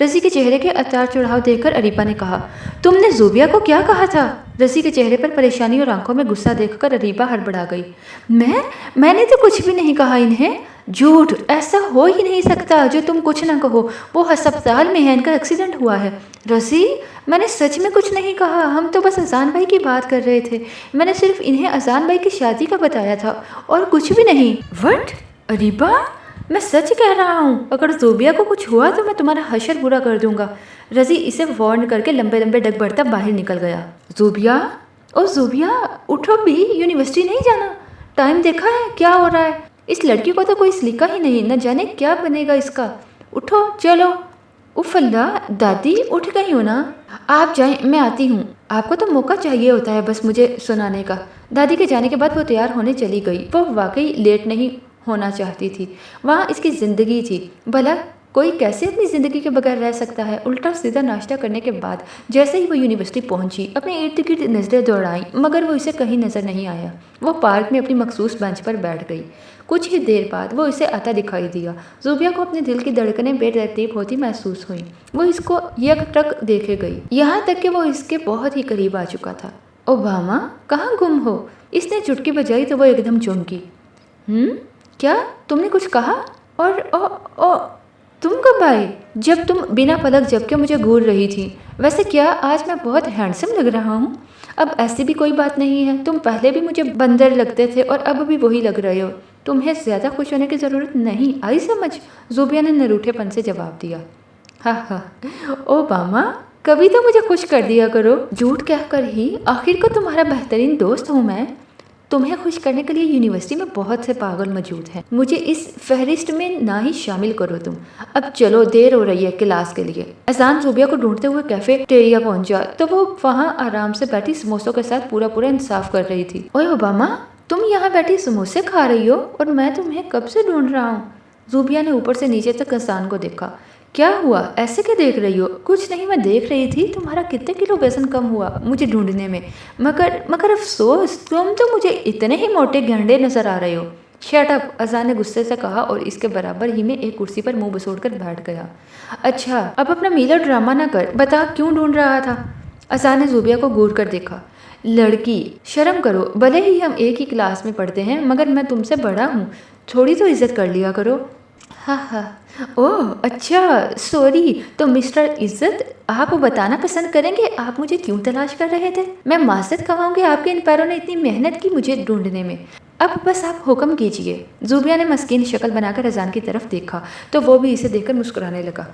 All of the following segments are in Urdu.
رضی کے چہرے کے اتار چڑھاؤ دیکھ کر اریبہ نے کہا، تم نے زوبیہ کو کیا کہا تھا؟ رضی کے چہرے پر پریشانی اور آنکھوں میں غصہ دیکھ کر اریبہ ہڑبڑا گئی۔ میں نے تو کچھ بھی نہیں کہا انہیں۔ جھوٹ، ایسا ہو ہی نہیں سکتا جو تم کچھ نہ کہو، وہ ہسپتال میں ہے، ان کا ایکسیڈنٹ ہوا ہے۔ رضی، میں نے سچ میں کچھ نہیں کہا، ہم تو بس اذان بھائی کی بات کر رہے تھے، میں نے صرف انہیں اذان بھائی کی شادی کا بتایا تھا اور کچھ بھی نہیں۔ وٹ؟ اریبہ، میں سچ کہہ رہا ہوں، اگر زوبیہ کو کچھ ہوا تو میں تمہارا حشر برا کر دوں گا۔ رضی اسے وارن کر کے لمبے لمبے ڈگ بڑھتا باہر نکل گیا۔ زوبیہ، او زوبیہ، اٹھو بھی، یونیورسٹی نہیں جانا؟ ٹائم دیکھا ہے کیا ہو رہا ہے؟ اس لڑکی کو تو کوئی سلیقہ ہی نہیں، نہ جانے کیا بنے گا اس کا۔ اٹھو چلو۔ اف اللہ، دادی اٹھ گئی ہو نا؟ آپ جائیں، میں آتی ہوں۔ آپ کو تو موقع چاہیے ہوتا ہے بس مجھے سنانے کا۔ دادی کے جانے کے بعد وہ تیار ہونے چلی گئی۔ وہ واقعی لیٹ نہیں ہونا چاہتی تھی، وہاں اس کی زندگی تھی۔ بھلا کوئی کیسے اپنی زندگی کے بغیر رہ سکتا ہے؟ الٹا سیدھا ناشتہ کرنے کے بعد جیسے ہی وہ یونیورسٹی پہنچی، اپنے ارد گرد نظریں دوڑائیں، مگر وہ اسے کہیں نظر نہیں آیا۔ وہ پارک میں اپنی مخصوص بینچ پر بیٹھ گئی۔ کچھ ہی دیر بعد وہ اسے آتا دکھائی دیا۔ زوبیہ کو اپنے دل کی دھڑکنیں بے ترتیب ہوتی محسوس ہوئیں۔ وہ اس کو یک ٹک دیکھے گئی، یہاں تک کہ وہ اس کے بہت ہی قریب آ چکا تھا۔ اوباما، کہاں گم ہو؟ اس نے چٹکی بجائی تو وہ ایک دم چونکی۔ کیا تم نے کچھ کہا؟ اور تم کب آئے؟ جب تم بنا پلک جھپکے مجھے گھور رہی تھی۔ ویسے کیا آج میں بہت ہینڈسم لگ رہا ہوں؟ اب ایسی بھی کوئی بات نہیں ہے، تم پہلے بھی مجھے بندر لگتے تھے اور اب بھی وہی لگ رہے ہو۔ تمہیں زیادہ خوش ہونے کی ضرورت نہیں، آئی سمجھ؟ زوبیہ نے نروٹھے پن سے جواب دیا۔ ہاں، اوباما، کبھی تو مجھے خوش کر دیا کرو۔ جھوٹ کہہ کر ہی، آخر کو تمہارا بہترین دوست ہوں میں۔ تمہیں خوش کرنے کے لیے یونیورسٹی میں بہت سے پاگل موجود ہیں، مجھے اس فہرست میں نہ ہی شامل کرو تم۔ اب چلو، دیر ہو رہی ہے کلاس کے لیے۔ اذان زوبیہ کو ڈھونڈتے ہوئے کیفے ٹیریا پہنچا تو وہ وہاں آرام سے بیٹھی سموسوں کے ساتھ پورا انصاف کر رہی تھی۔ اوے اوباما، تم یہاں بیٹھی سموسے کھا رہی ہو اور میں تمہیں کب سے ڈھونڈ رہا ہوں۔ زوبیہ نے اوپر سے نیچے تک اذان کو دیکھا۔ کیا ہوا؟ ایسے کیا دیکھ رہی ہو؟ کچھ نہیں، میں دیکھ رہی تھی تمہارا کتنے کلو وزن کم ہوا مجھے ڈھونڈنے میں، مگر افسوس، تم تو مجھے اتنے ہی موٹے گھنڈے نظر آ رہے ہو۔ شٹ اپ، اذان نے غصے سے کہا اور اس کے برابر ہی میں ایک کرسی پر منہ بسوڑ کر بیٹھ گیا۔ اچھا، اب اپنا میلا ڈرامہ نہ کر، بتا کیوں ڈھونڈ رہا تھا؟ اذان نے زوبیہ کو گور کر دیکھا۔ لڑکی، شرم کرو، بھلے ہی ہم ایک ہی کلاس میں پڑھتے ہیں مگر میں تم سے بڑا ہوں، تھوڑی تو عزت کر لیا کرو۔ ہاں، اوہ اچھا، سوری، تو مسٹر عزت، آپ بتانا پسند کریں گے آپ مجھے کیوں تلاش کر رہے تھے؟ میں معذرت کہوں گی، آپ کے ان پیروں نے اتنی محنت کی مجھے ڈھونڈنے میں، اب بس آپ حکم کیجئے۔ زوبیہ نے مسکین شکل بنا کر اذان کی طرف دیکھا تو وہ بھی اسے دیکھ کر مسکرانے لگا۔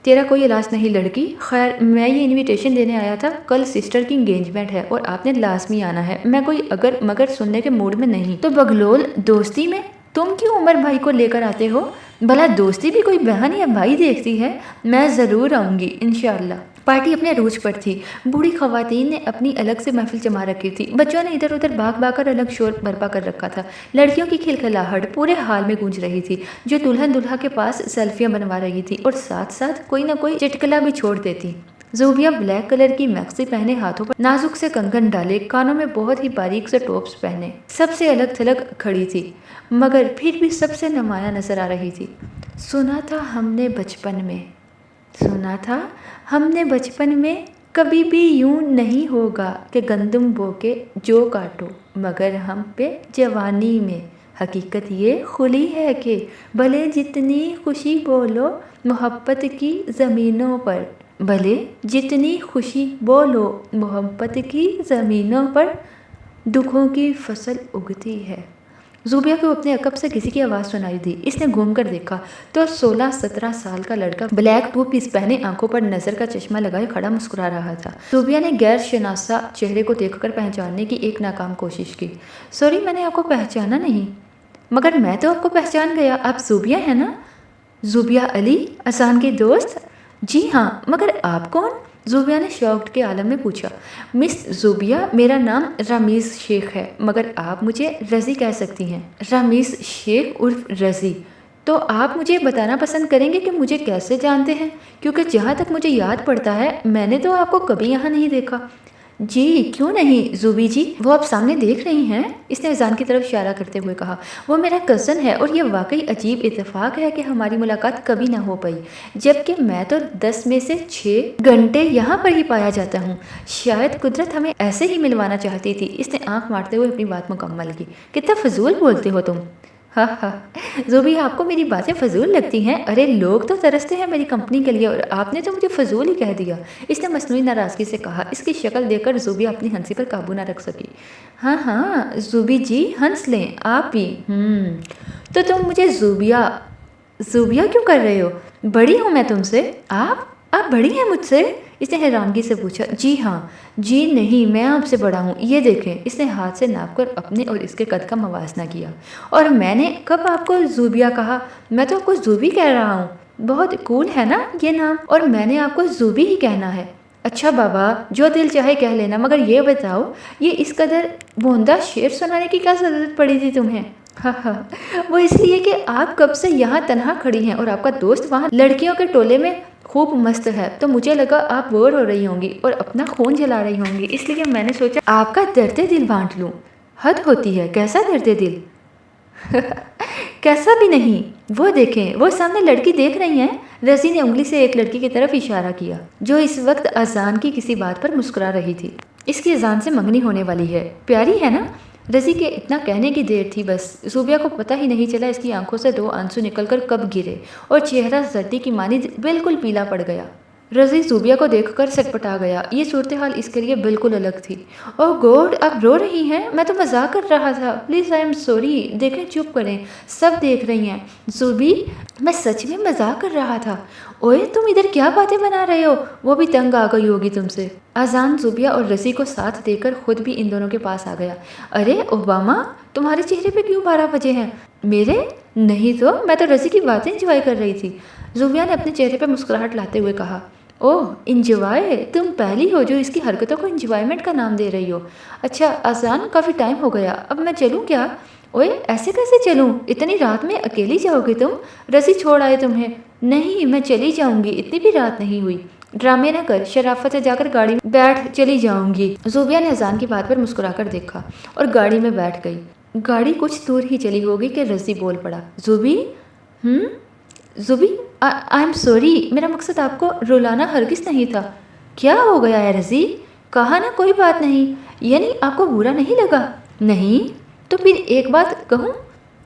تیرا کوئی علاج نہیں لڑکی، خیر میں یہ انویٹیشن دینے آیا تھا، کل سسٹر کی انگیجمنٹ ہے اور آپ نے لازمی آنا ہے، میں کوئی اگر مگر سننے کے موڈ میں نہیں۔ تو بگلول، دوستی میں تم کیوں عمر بھائی کو لے کر آتے ہو؟ بھلا دوستی بھی کوئی بہن یا بھائی دیکھتی ہے؟ میں ضرور آؤں گی انشاءاللہ۔ پارٹی اپنے عروج پر تھی، بوڑھی خواتین نے اپنی الگ سے محفل جما رکھی تھی، بچوں نے ادھر ادھر بھاگ کر الگ شور برپا کر رکھا تھا، لڑکیوں کی کھلکھلاہٹ پورے حال میں گونج رہی تھی، جو دلہن دلہا کے پاس سیلفیاں بنوا رہی تھی اور ساتھ ساتھ کوئی نہ کوئی چٹکلا بھی چھوڑ دیتی۔ زوبیہ بلیک کلر کی میکسی پہنے، ہاتھوں پر نازک سے کنگن ڈالے، کانوں میں بہت ہی باریک سے ٹوپس پہنے، سب سے الگ تھلگ کھڑی تھی مگر پھر بھی سب سے نمایاں نظر آ رہی تھی۔ سنا تھا ہم نے بچپن میں کبھی بھی یوں نہیں ہوگا کہ گندم بو کے جو کاٹو، مگر ہم پہ جوانی میں حقیقت یہ کھلی ہے کہ بھلے جتنی خوشی بولو محبت کی زمینوں پر دکھوں کی فصل اگتی ہے۔ زوبیہ کو اپنے عقب سے کسی کی آواز سنائی دی۔ اس نے گھوم کر دیکھا تو 16-17 سال کا لڑکا بلیک ٹو پیس پہنے، آنکھوں پر نظر کا چشمہ لگائے کھڑا مسکرا رہا تھا۔ زوبیہ نے غیر شناسا چہرے کو دیکھ کر پہچاننے کی ایک ناکام کوشش کی۔ سوری، میں نے آپ کو پہچانا نہیں۔ مگر میں تو آپ کو پہچان گیا، آپ زوبیہ ہیں نا؟ زوبیہ علی، اذان کی دوست؟ جی ہاں، مگر آپ کون؟ زوبیہ نے شاکڈ کے عالم میں پوچھا۔ مس زوبیہ، میرا نام رامیز شیخ ہے، مگر آپ مجھے رضی کہہ سکتی ہیں۔ رامیز شیخ عرف رضی، تو آپ مجھے بتانا پسند کریں گے کہ مجھے کیسے جانتے ہیں؟ کیونکہ جہاں تک مجھے یاد پڑتا ہے میں نے تو آپ کو کبھی یہاں نہیں دیکھا۔ جی کیوں نہیں زوبی جی، وہ آپ سامنے دیکھ رہی ہیں؟ اس نے اذان کی طرف اشارہ کرتے ہوئے کہا۔ وہ میرا کزن ہے اور یہ واقعی عجیب اتفاق ہے کہ ہماری ملاقات کبھی نہ ہو پائی، جبکہ میں تو 10 میں سے 6 گھنٹے یہاں پر ہی پایا جاتا ہوں۔ شاید قدرت ہمیں ایسے ہی ملوانا چاہتی تھی۔ اس نے آنکھ مارتے ہوئے اپنی بات مکمل کی۔ کتنا فضول بولتے ہو تم۔ ہاں ہاں زوبی، آپ کو میری باتیں فضول لگتی ہیں؟ ارے لوگ تو ترستے ہیں میری کمپنی کے لیے اور آپ نے تو مجھے فضول ہی کہہ دیا، اس نے مصنوعی ناراضگی سے کہا۔ اس کی شکل دیکھ کر زوبی اپنی ہنسی پر قابو نہ رکھ سکی۔ ہاں ہاں زوبی جی ہنس لیں آپ بھی۔ تو تم مجھے زوبیا کیوں کر رہے ہو؟ بڑی ہوں میں تم سے۔ آپ بڑی ہیں مجھ سے؟ اس نے حیرانگی سے پوچھا۔ جی ہاں۔ جی نہیں، میں آپ سے بڑا ہوں، یہ دیکھیں۔ اس نے ہاتھ سے ناپ کر اپنے اور اس کے قد کا موازنہ کیا۔ اور میں نے کب آپ کو زوبیا کہا؟ میں تو آپ کو زوبی کہہ رہا ہوں۔ بہت کول ہے نا یہ نام، اور میں نے آپ کو زوبی ہی کہنا ہے۔ اچھا بابا، جو دل چاہے کہہ لینا، مگر یہ بتاؤ یہ اس قدر بوندا شعر سنانے کی کیا ضرورت پڑی تھی تمہیں؟ وہ اس لیے کہ آپ کب سے یہاں تنہا کھڑی ہیں اور آپ کا دوست وہاں لڑکیوں کے ٹولے میں خوب مست ہے، تو مجھے لگا آپ بور ہو رہی ہوں گی اور اپنا خون جلا رہی ہوں گی، اس لیے میں نے سوچا آپ کا درد دل بانٹ لوں۔ حد ہوتی ہے، کیسا درد دل؟ کیسا بھی نہیں، وہ دیکھیں، وہ سامنے لڑکی دیکھ رہی ہیں؟ رضی نے انگلی سے ایک لڑکی کی طرف اشارہ کیا جو اس وقت اذان کی کسی بات پر مسکرا رہی تھی۔ اس کی اذان سے منگنی ہونے والی ہے، پیاری ہے نا؟ رضی کے اتنا کہنے کی دیر تھی بس، زوبیا کو پتہ ہی نہیں چلا اس کی آنکھوں سے 2 آنسو نکل کر کب گرے اور چہرہ زردی کی مانند بالکل پیلا پڑ گیا۔ رضی زوبیا کو دیکھ کر سٹپٹا گیا، یہ صورتحال اس کے لیے بالکل الگ تھی۔ اوہ گوڈ، آپ رو رہی ہیں؟ میں تو مذاق کر رہا تھا، پلیز آئی ایم سوری۔ دیکھیں چپ کریں، سب دیکھ رہی ہیں۔ زوبی، میں سچ میں مذاق کر رہا تھا۔ اوئے تم ادھر کیا باتیں بنا رہے ہو؟ وہ بھی تنگ آ گئی ہوگی تم سے۔ اذان زوبیا اور رضی کو ساتھ دے کر خود بھی ان دونوں کے پاس آ گیا۔ ارے اوباما، تمہارے چہرے پہ کیوں 12 بجے ہیں؟ میرے؟ نہیں تو، میں تو رضی کی باتیں انجوائے کر رہی تھی، زوبیا نے اپنے چہرے پہ مسکراہٹ لاتے ہوئے کہا۔ اوہ انجوائے، تم پہلی ہو جو اس کی حرکتوں کو انجوائمنٹ کا نام دے رہی ہو۔ اچھا اذان، کافی ٹائم ہو گیا، اب میں چلوں کیا؟ اوئے ایسے کیسے چلوں؟ اتنی رات میں اکیلی جاؤ گے تم؟ رضی چھوڑ آئے تمہیں؟ نہیں میں چلی جاؤں گی، اتنی بھی رات نہیں ہوئی۔ ڈرامے نہ کر، شرافت سے جا کر گاڑی میں بیٹھ، چلی جاؤں گی۔ زوبیا نے اذان کی بات پر مسکرا کر دیکھا اور گاڑی میں بیٹھ گئی۔ گاڑی کچھ دور ہی چلی ہوگی کہ رضی بول پڑا۔ زوبی؟ زوبی، آئی ایم سوری، میرا مقصد آپ کو رلانا ہرگز نہیں تھا۔ کیا ہو گیا ہے رضی؟ کہا نا کوئی بات نہیں، یعنی آپ کو برا نہیں لگا؟ نہیں تو پھر ایک بات کہوں؟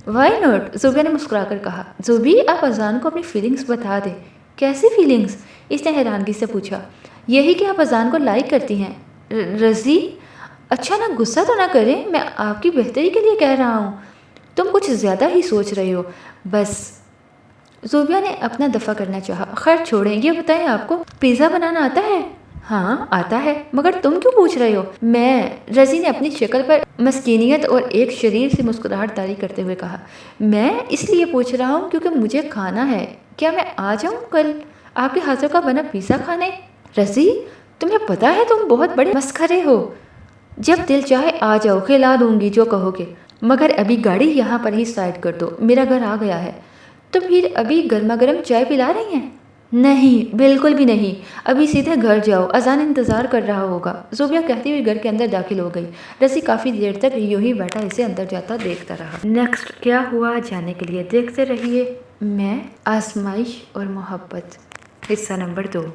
وائی ناٹ، زوبیا نے مسکرا کر کہا۔ زوبی، آپ اذان کو اپنی فیلنگز بتا دیں۔ کیسی فیلنگز؟ اس نے حیرانگی سے پوچھا۔ یہی کہ آپ اذان کو لائک کرتی ہیں۔ رضی، اچھا نہ غصہ تو نہ کریں، میں آپ کی بہتری کے لیے کہہ رہا ہوں، تم کچھ زیادہ ہی سوچ رہے ہو بس۔ زوبیا نے اپنا دفاع کرنا چاہا۔ خیر چھوڑیں، یہ بتائیں آپ کو پیزا بنانا آتا ہے؟ ہاں آتا ہے، مگر تم کیوں پوچھ رہے ہو؟ رضی نے اپنی شکل پر مسکینیت اور ایک شریر سی مسکراہٹ طاری کرتے ہوئے کہا۔ میں اس لیے پوچھ رہا ہوں کیونکہ مجھے کھانا ہے۔ کیا میں آ جاؤں کل آپ کے ہاتھوں کا بنا پیزا کھانے؟ رضی، تمہیں پتا ہے تم بہت بڑے مسخرے ہو۔ جب دل چاہے آ جاؤ، کھلا دوں گی جو کہو گے، مگر ابھی گاڑی یہاں پر ہی سائڈ کر دو، میرا گھر آ گیا ہے۔ تو پھر ابھی گرما گرم چائے پلا رہی ہیں؟ نہیں بالکل بھی نہیں، ابھی سیدھے گھر جاؤ، اذان انتظار کر رہا ہوگا۔ زوبیا کہتی ہوئی گھر کے اندر داخل ہو گئی۔ رضی کافی دیر تک یوں ہی بیٹھا اسے اندر جاتا دیکھتا رہا۔ نیکسٹ کیا ہوا جاننے کے لیے دیکھتے رہیے میں آزمائش اور محبت، حصہ نمبر 2۔